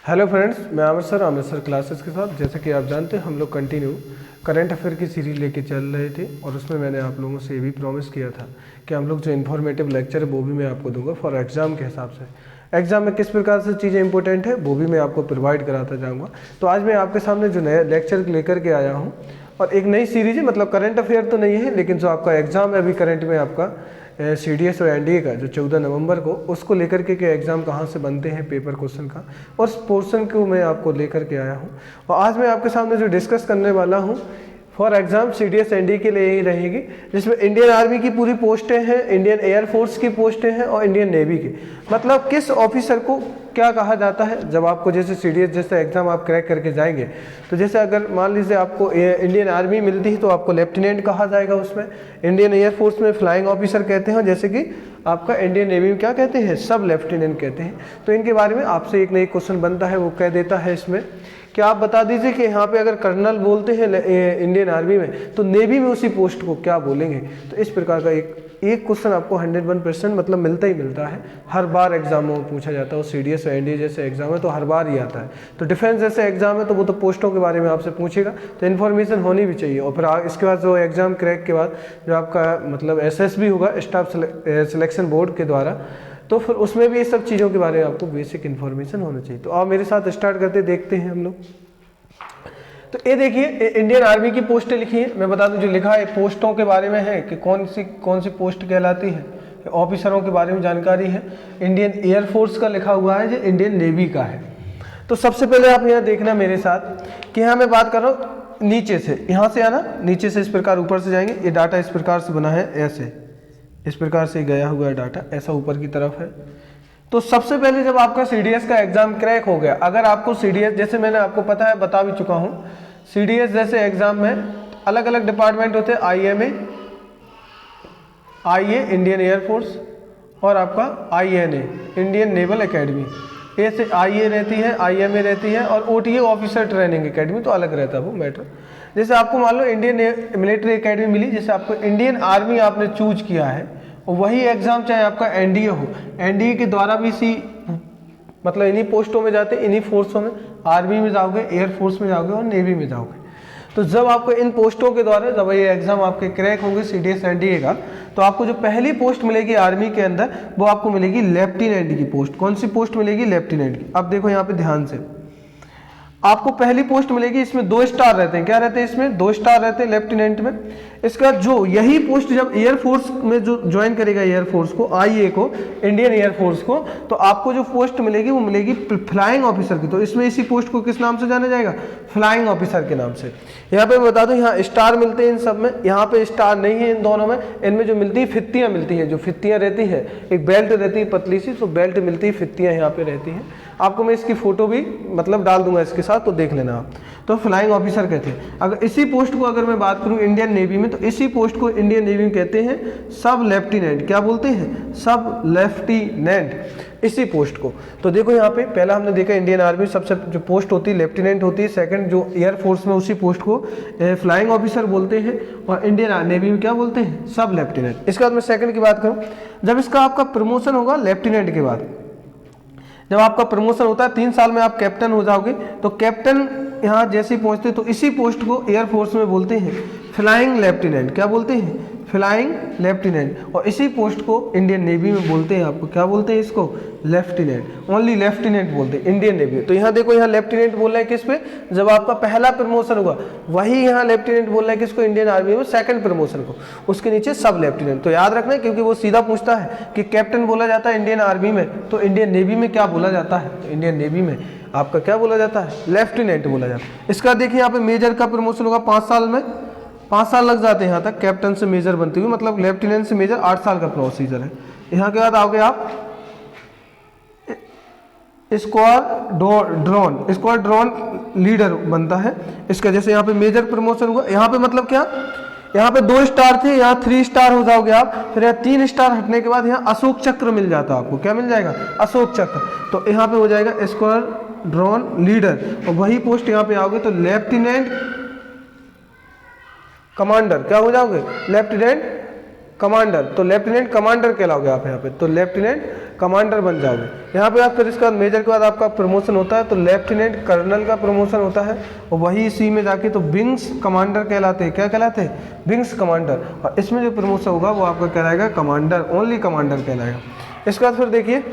Hello friends, मैं Aamir sir classes के साथ। जैसे कि आप जानते हैं हम लोग कंटिन्यू करंट अफेयर की सीरीज लेके चल रहे थे और उसमें मैंने आप लोगों से ये भी प्रॉमिस किया था कि हम लोग जो इन्फॉर्मेटिव लेक्चर है वो भी मैं आपको दूंगा फॉर एग्ज़ाम के हिसाब से। एग्जाम में किस प्रकार से चीज़ें इंपॉर्टेंट है वो भी मैं आपको प्रोवाइड कराता जाऊँगा। तो आज मैं आपके सामने जो नया लेक्चर लेकर के आया हूँ और एक नई सीरीज है, मतलब करंट अफेयर तो नहीं है लेकिन जो आपका एग्ज़ाम है अभी करंट में आपका CDS और NDA का जो 14 नवंबर को, उसको लेकर के एग्ज़ाम कहाँ से बनते हैं पेपर क्वेश्चन का, और उस पोर्शन को मैं आपको लेकर के आया हूँ। और आज मैं आपके सामने जो डिस्कस करने वाला हूँ फॉर एग्जाम CDS NDA के लिए ही रहेगी, जिसमें इंडियन आर्मी की पूरी पोस्टें हैं, इंडियन एयरफोर्स की पोस्टें हैं और इंडियन नेवी की। मतलब किस ऑफिसर को क्या कहा जाता है जब आपको जैसे CDS जैसे एग्ज़ाम आप क्रैक करके जाएंगे। तो जैसे अगर मान लीजिए आपको इंडियन आर्मी मिलती है तो आपको लेफ्टिनेंट कहा जाएगा, उसमें इंडियन एयरफोर्स में फ्लाइंग ऑफिसर कहते हैं, जैसे कि आपका इंडियन नेवी में क्या कहते हैं, सब लेफ्टिनेंट कहते हैं। तो इनके बारे में आपसे एक नई क्वेश्चन बनता है, वो कह देता है इसमें कि आप बता दीजिए कि यहाँ पे अगर कर्नल बोलते हैं इंडियन आर्मी में तो नेवी में उसी पोस्ट को क्या बोलेंगे। तो इस प्रकार का एक क्वेश्चन आपको 101% मतलब मिलता ही मिलता है, हर बार एग्जामों में पूछा जाता है। और CDS और NDA जैसे एग्जाम है तो हर बार ही आता है। तो डिफेंस जैसे एग्जाम है तो वो तो पोस्टों के बारे में आपसे पूछेगा, तो इन्फॉर्मेशन होनी भी चाहिए। और फिर इसके बाद जो एग्जाम क्रैक के बाद जो आपका मतलब SSB होगा, स्टाफ सिलेक्शन बोर्ड के द्वारा, तो फिर उसमें भी ये सब चीज़ों के बारे में आपको बेसिक इन्फॉर्मेशन होना चाहिए। तो आप मेरे साथ स्टार्ट करते देखते हैं हम लोग। तो ये देखिए इंडियन आर्मी की पोस्टें लिखी है। मैं बता दूं जो लिखा है पोस्टों के बारे में है कि कौन सी पोस्ट कहलाती है, ऑफिसरों के बारे में जानकारी है। इंडियन एयरफोर्स का लिखा हुआ है, जो इंडियन नेवी का है। तो सबसे पहले आप यहाँ देखना मेरे साथ कि यहाँ मैं बात कर रहा हूँ नीचे से, यहाँ से आना, नीचे से इस प्रकार ऊपर से जाएंगे। ये डाटा इस प्रकार से बना है, ऐसे इस प्रकार से गया हुआ है डाटा, ऐसा ऊपर की तरफ है। तो सबसे पहले जब आपका CDS का एग्जाम क्रैक हो गया, अगर आपको CDS जैसे मैंने आपको पता है बता भी चुका हूँ, CDS जैसे एग्जाम में अलग अलग डिपार्टमेंट होते हैं, IMA, IA इंडियन एयरफोर्स और आपका INA इंडियन नेवल एकेडमी। ऐसे IA रहती है, IMA रहती है और OTA ऑफिसर ट्रेनिंग एकेडमी तो अलग रहता है वो मैटर। जैसे आपको मान लो इंडियन मिलिट्री एकेडमी मिली, जैसे आपको इंडियन आर्मी आपने चूज किया है, और वही एग्जाम चाहे आपका NDA हो, NDA के द्वारा भी मतलब इन्हीं पोस्टों में जाते, इन्हीं फोर्सों में, आर्मी में जाओगे, एयरफोर्स में जाओगे और नेवी में जाओगे। तो जब आपको इन पोस्टों के द्वारा जब ये एग्जाम आपके क्रैक होंगे CDS NDA का, तो आपको जो पहली पोस्ट मिलेगी आर्मी के अंदर वो आपको मिलेगी लेफ्टिनेंट की पोस्ट। कौन सी पोस्ट मिलेगी? लेफ्टिनेंट की। अब देखो यहाँ पे ध्यान से, आपको पहली पोस्ट मिलेगी, इसमें 2 स्टार रहते हैं। क्या रहते हैं इसमें? 2 स्टार रहते हैं लेफ्टिनेंट में। इसका जो यही पोस्ट जब एयरफोर्स में जो ज्वाइन करेगा एयरफोर्स को, IA को, इंडियन एयरफोर्स को, तो आपको जो पोस्ट मिलेगी वो मिलेगी फ्लाइंग ऑफिसर की। तो इसमें इसी पोस्ट को किस नाम से जाना जाएगा? फ्लाइंग ऑफिसर के नाम से। यहाँ पे मैं बता दूं, यहाँ स्टार मिलते हैं इन सब में, यहाँ पे स्टार नहीं है इन दोनों में। इनमें जो मिलती है फित्तियाँ मिलती हैं, जो फित्तियाँ रहती है, एक बेल्ट रहती है पतली सी, तो बेल्ट मिलती है, फित्तियाँ यहाँ पे रहती हैं। आपको मैं इसकी फोटो भी मतलब डाल दूंगा इसके साथ, तो देख लेना आप। तो फ्लाइंग ऑफिसर कहते हैं। अगर इसी पोस्ट को अगर मैं बात करूं इंडियन नेवी में, तो इसी पोस्ट को इंडियन नेवी में कहते हैं सब लेफ्टिनेंट। क्या बोलते हैं? सब लेफ्टिनेंट, इसी पोस्ट को। तो देखो यहाँ पे पहला हमने देखा इंडियन आर्मी सबसे जो पोस्ट होती है लेफ्टिनेंट होती है, सेकंड जो एयरफोर्स में उसी पोस्ट को फ्लाइंग ऑफिसर बोलते हैं, और इंडियन नेवी में क्या बोलते हैं? सब लेफ्टिनेंट। इसके बाद मैं सेकंड की बात करूँ, जब इसका आपका प्रमोशन होगा लेफ्टिनेंट के बाद, जब आपका प्रमोशन होता है 3 साल में आप कैप्टन हो जाओगे, तो कैप्टन यहाँ जैसे ही पहुँचते तो इसी पोस्ट को एयरफोर्स में बोलते हैं फ्लाइंग लेफ्टिनेंट। क्या बोलते हैं? Flying lieutenant. और इसी पोस्ट को इंडियन नेवी में बोलते हैं, आपको क्या बोलते हैं? इसको लेफ्टिनेंट, ओनली लेफ्टिनेंट बोलते हैं इंडियन नेवी। तो यहाँ देखो, यहाँ लेफ्टिनेंट बोल रहा है किस पे? जब आपका पहला प्रमोशन होगा, वही यहाँ लेफ्टिनेंट बोल रहा है किसको? इंडियन आर्मी में सेकंड प्रमोशन को, उसके नीचे सब लेफ्टिनेंट। तो याद रखना, क्योंकि वो सीधा पूछता है कि कैप्टन बोला जाता है इंडियन आर्मी में, तो इंडियन नेवी में क्या बोला जाता है? तो इंडियन नेवी में आपका क्या बोला जाता है? लेफ्टिनेंट बोला जाता है। इसका देखिए यहाँ पे मेजर का प्रमोशन होगा 5 साल में, 5 साल लग जाते हैं यहाँ तक कैप्टन से मेजर बनते हुए, मतलब लेफ्टिनेंट से मेजर 8 साल का प्रोसीजर है। यहाँ के बाद आओगे आप स्क्वाड्रॉन लीडर बनता है इसका। जैसे यहाँ पे मेजर प्रमोशन हुआ, यहाँ पे मतलब क्या, यहाँ पे 2 स्टार थे, यहाँ 3 स्टार हो जाओगे आप। फिर यहाँ 3 स्टार हटने के बाद यहाँ अशोक चक्र मिल जाता है आपको। क्या मिल जाएगा? अशोक चक्र। तो यहाँ पे हो जाएगा स्क्वाड्रॉन लीडर, और वही पोस्ट यहाँ पे आओगे तो लेफ्टिनेंट कमांडर। क्या हो जाओगे? Lieutenant commander. तो लेफ्टिनेंट कमांडर कहलाओगे आप यहाँ पे। तो लेफ्टिनेंट कमांडर बन जाओगे। यहाँ पे आप फिर इसके बाद मेजर के बाद आपका प्रमोशन होता है तो लेफ्टिनेंट कर्नल का प्रमोशन होता है, और वही इसी में जाके तो विंग्स कमांडर कहलाते हैं। क्या कहलाते हैं? Wings commander. और इसमें जो प्रमोशन होगा वो आपका कहलाएगा कमांडर, ओनली कमांडर कहलाएगा। इसके बाद फिर देखिए,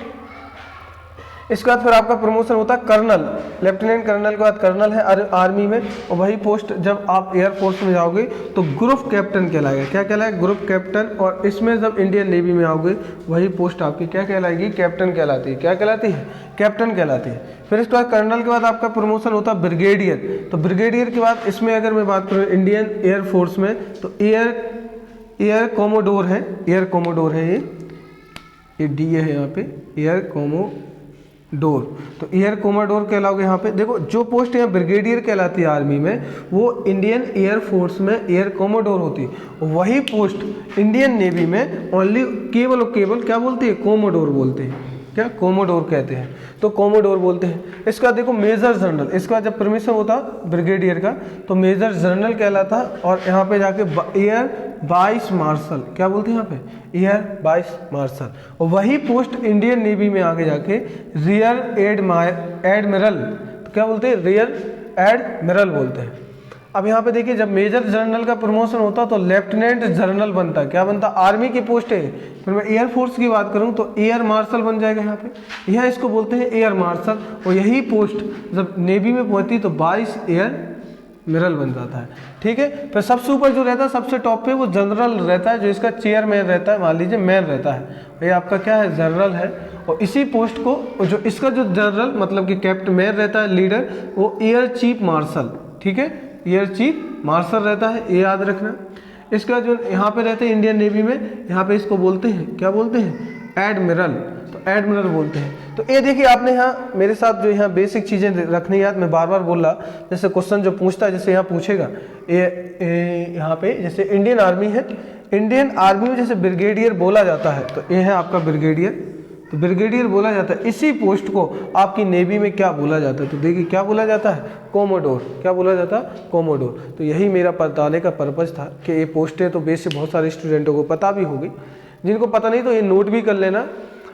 इसके बाद फिर आपका प्रमोशन होता है कर्नल, लेफ्टिनेंट कर्नल के बाद कर्नल है आर्मी में, और वही पोस्ट जब आप एयरफोर्स में जाओगे तो ग्रुप कैप्टन कहलाएगा। क्या कहलाएगा? Group captain. और इसमें जब इंडियन नेवी में आओगे वही पोस्ट आपकी क्या कहलाएगी? कैप्टन कहलाती है। क्या कहलाती है? कैप्टन कहलाती है। फिर इसके बाद कर्नल के बाद आपका प्रमोशन होता है ब्रिगेडियर। तो ब्रिगेडियर के बाद इसमें अगर मैं बात करूँ इंडियन एयरफोर्स में तो एयर कोमोडोर है, एयर कोमोडोर है ये डी है यहाँ पे, एयर कोमोडोर। तो एयर कोमोडोर कहलाओगे यहाँ पे। देखो जो पोस्ट यहाँ ब्रिगेडियर कहलाती है आर्मी में, वो इंडियन एयरफोर्स में एयर कोमोडोर होती है। वही पोस्ट इंडियन नेवी में ओनली केवल और केवल क्या बोलती है? कोमोडोर बोलते हैं। क्या? कोमोडोर कहते हैं, तो कोमोडोर बोलते हैं। इसका देखो मेजर जनरल, इसका जब परमिशन होता ब्रिगेडियर का तो मेजर जनरल कहलाता, और यहाँ पे जाके एयर वाइस मार्शल, क्या बोलते हैं यहाँ पे? Air vice marshal. और वही पोस्ट इंडियन नेवी में आगे जाके रियर एडमिरल, तो क्या बोलते हैं? रियर एडमिरल बोलते हैं। अब यहाँ पे देखिए जब मेजर जनरल का प्रमोशन होता तो लेफ्टिनेंट जनरल बनता है। क्या बनता? आर्मी की पोस्ट है। फिर मैं एयरफोर्स की बात करूँ तो एयर मार्शल बन जाएगा यहाँ पे, यहाँ इसको बोलते हैं एयर मार्शल। और यही पोस्ट जब नेवी में पहुंचती तो वाइस एडमिरल बन जाता है। ठीक है। फिर सबसे ऊपर जो रहता है, सबसे टॉप पे वो जनरल रहता है, जो इसका चेयरमैन रहता है, मान लीजिए मैन रहता है, ये आपका क्या है? जनरल है। और इसी पोस्ट को जो इसका जो जनरल मतलब कि कैप्टन मैन रहता है, लीडर, वो एयर चीफ मार्शल, ठीक है, एयर चीफ मार्शल रहता है, ये याद रखना। इसका जो यहाँ पे रहते हैं इंडियन नेवी में, यहाँ पे इसको बोलते हैं, क्या बोलते हैं? एडमिरल। तो एडमिरल बोलते हैं। तो ये देखिए आपने यहाँ मेरे साथ जो यहाँ बेसिक चीज़ें रखनी याद, मैं बार बार बोल रहा, जैसे क्वेश्चन जो पूछता है, जैसे यहाँ पूछेगा यहाँ पे जैसे इंडियन आर्मी है, इंडियन आर्मी में जैसे ब्रिगेडियर बोला जाता है, तो ये है आपका ब्रिगेडियर। तो ब्रिगेडियर बोला जाता है। इसी पोस्ट को आपकी नेवी में क्या बोला जाता है? तो देखिए क्या बोला जाता है? कोमोडोर। क्या बोला जाता है? कोमोडोर। तो यही मेरा बताने का पर्पज़ था कि ये पोस्टें तो बेसिक बहुत सारे स्टूडेंटों को पता भी होगी, जिनको पता नहीं तो ये नोट भी कर लेना।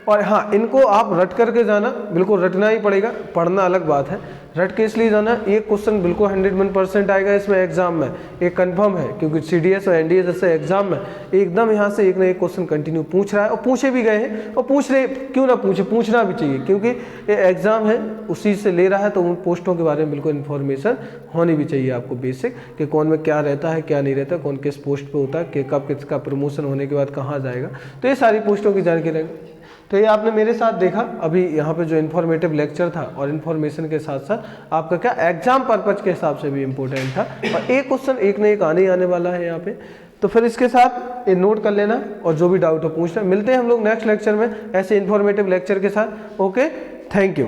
और हाँ, इनको आप रट करके जाना, बिल्कुल रटना ही पड़ेगा, पढ़ना अलग बात है, रट के इसलिए जाना। एक क्वेश्चन बिल्कुल 101% आएगा इसमें एग्जाम में, एक कंफर्म है, क्योंकि CDS और NDS जैसे एग्जाम में एकदम यहाँ से एक ना एक क्वेश्चन कंटिन्यू पूछ रहा है, और पूछे भी गए हैं, और पूछ रहे, क्यों ना पूछे, पूछना भी चाहिए, क्योंकि ये एग्जाम है उसी से ले रहा है, तो उन पोस्टों के बारे में बिल्कुल इन्फॉर्मेशन होनी भी चाहिए आपको बेसिक, कि कौन में क्या रहता है, क्या नहीं रहता, कौन किस पोस्ट पर होता है, कि कब किसका प्रमोशन होने के बाद कहाँ जाएगा। तो ये सारी पोस्टों की जानकारी रहेगी। तो ये आपने मेरे साथ देखा अभी यहाँ पे जो इन्फॉर्मेटिव लेक्चर था, और इन्फॉर्मेशन के साथ साथ आपका क्या एग्जाम पर्पज के हिसाब से भी इम्पोर्टेंट था, और एक क्वेश्चन एक न एक आने ही आने वाला है यहाँ पे। तो फिर इसके साथ ये नोट कर लेना, और जो भी डाउट हो पूछना। मिलते हैं हम लोग नेक्स्ट लेक्चर में ऐसे इन्फॉर्मेटिव लेक्चर के साथ। Okay, thank you.